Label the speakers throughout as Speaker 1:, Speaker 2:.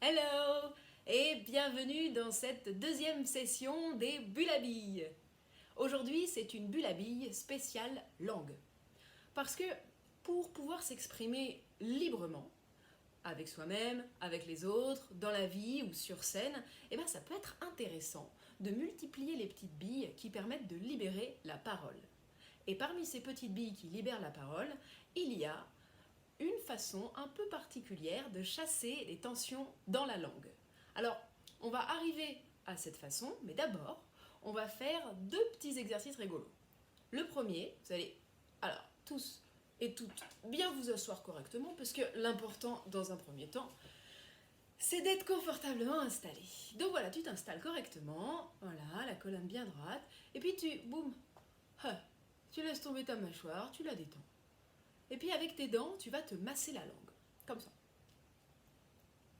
Speaker 1: Hello et bienvenue dans cette deuxième session des bulles à billes. Aujourd'hui, c'est une bulle à billes spéciale langue. Parce que pour pouvoir s'exprimer librement, avec soi-même, avec les autres, dans la vie ou sur scène, ça peut être intéressant de multiplier les petites billes qui permettent de libérer la parole. Et parmi ces petites billes qui libèrent la parole, il y a une façon un peu particulière de chasser les tensions dans la langue. Alors, on va arriver à cette façon, mais d'abord, on va faire deux petits exercices rigolos. Le premier, vous allez, alors, tous et toutes, bien vous asseoir correctement, parce que l'important, dans un premier temps, c'est d'être confortablement installé. Donc voilà, tu t'installes correctement, voilà, la colonne bien droite, et puis tu laisses tomber ta mâchoire, tu la détends. Et puis avec tes dents, tu vas te masser la langue, comme ça.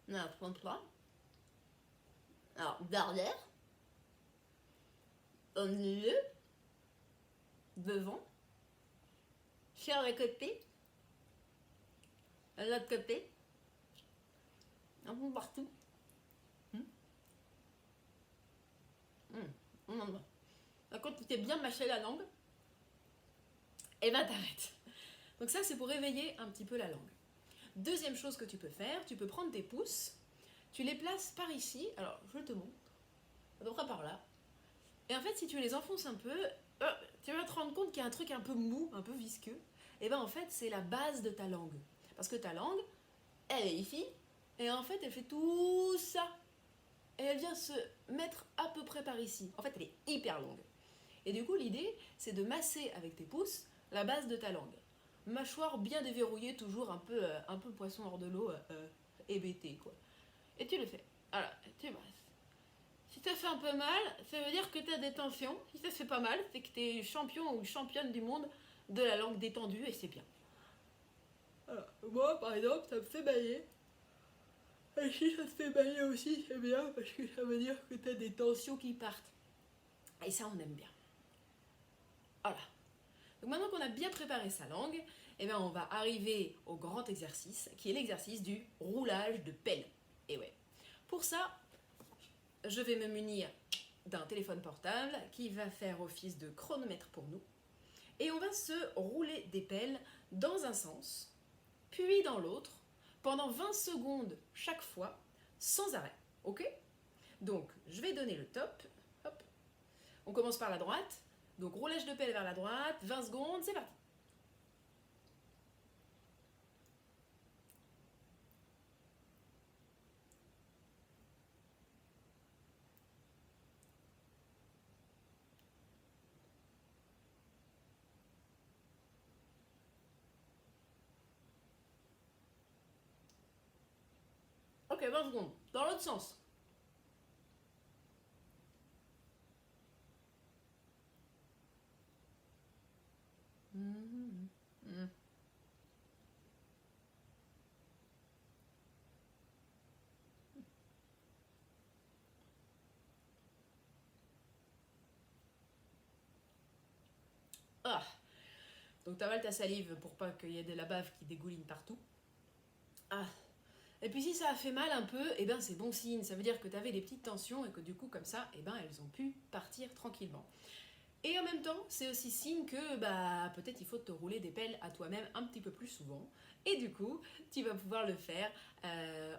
Speaker 1: Alors, prends-toi. Alors, derrière, au milieu, devant, sur le côté, l'autre côté, un peu partout. Quand tu t'es bien mâché la langue, t'arrêtes. Donc ça, c'est pour réveiller un petit peu la langue. Deuxième chose que tu peux faire, tu peux prendre tes pouces, tu les places par ici, alors je te montre, à peu près par là. Et en fait, si tu les enfonces un peu, tu vas te rendre compte qu'il y a un truc un peu mou, un peu visqueux. Et en fait, c'est la base de ta langue. Parce que ta langue, elle est ici, et en fait, elle fait tout ça. Et elle vient se mettre à peu près par ici. En fait, elle est hyper longue. Et du coup, l'idée, c'est de masser avec tes pouces la base de ta langue. Mâchoire bien déverrouillée, toujours un peu poisson hors de l'eau, hébété, quoi. Et tu le fais. Voilà, tu masses. Si ça fait un peu mal, ça veut dire que tu as des tensions. Si ça fait pas mal, c'est que tu es champion ou championne du monde de la langue détendue et c'est bien. Alors, moi, par exemple, ça me fait bailler. Et si ça te fait bailler aussi, c'est bien parce que ça veut dire que tu as des tensions qui partent. Et ça, on aime bien. Voilà. Donc maintenant qu'on a bien préparé sa langue, on va arriver au grand exercice, qui est l'exercice du roulage de pelle. Et ouais. Pour ça, je vais me munir d'un téléphone portable qui va faire office de chronomètre pour nous. Et on va se rouler des pelles dans un sens, puis dans l'autre, pendant 20 secondes chaque fois, sans arrêt. Ok? Donc, je vais donner le top. Hop. On commence par la droite. Donc, roulage de pelle vers la droite, 20 secondes, c'est parti. Ok, 20 secondes. Dans l'autre sens. Ah. Donc, t'avales ta salive pour pas qu'il y ait de la bave qui dégouline partout. Ah. Et puis si ça a fait mal un peu, c'est bon signe. Ça veut dire que tu avais des petites tensions et que du coup, comme ça, elles ont pu partir tranquillement. Et en même temps, c'est aussi signe que peut-être il faut te rouler des pelles à toi-même un petit peu plus souvent. Et du coup, tu vas pouvoir le faire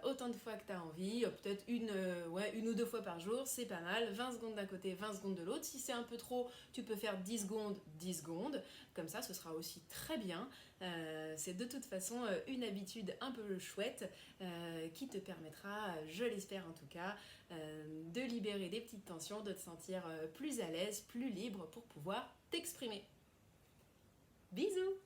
Speaker 1: autant de fois que tu as envie, peut-être une ou deux fois par jour, c'est pas mal. 20 secondes d'un côté, 20 secondes de l'autre. Si c'est un peu trop, tu peux faire 10 secondes, 10 secondes. Comme ça, ce sera aussi très bien. C'est de toute façon une habitude un peu chouette qui te permettra, je l'espère en tout cas, de libérer des petites tensions, de te sentir plus à l'aise, plus libre pour pouvoir t'exprimer. Bisous!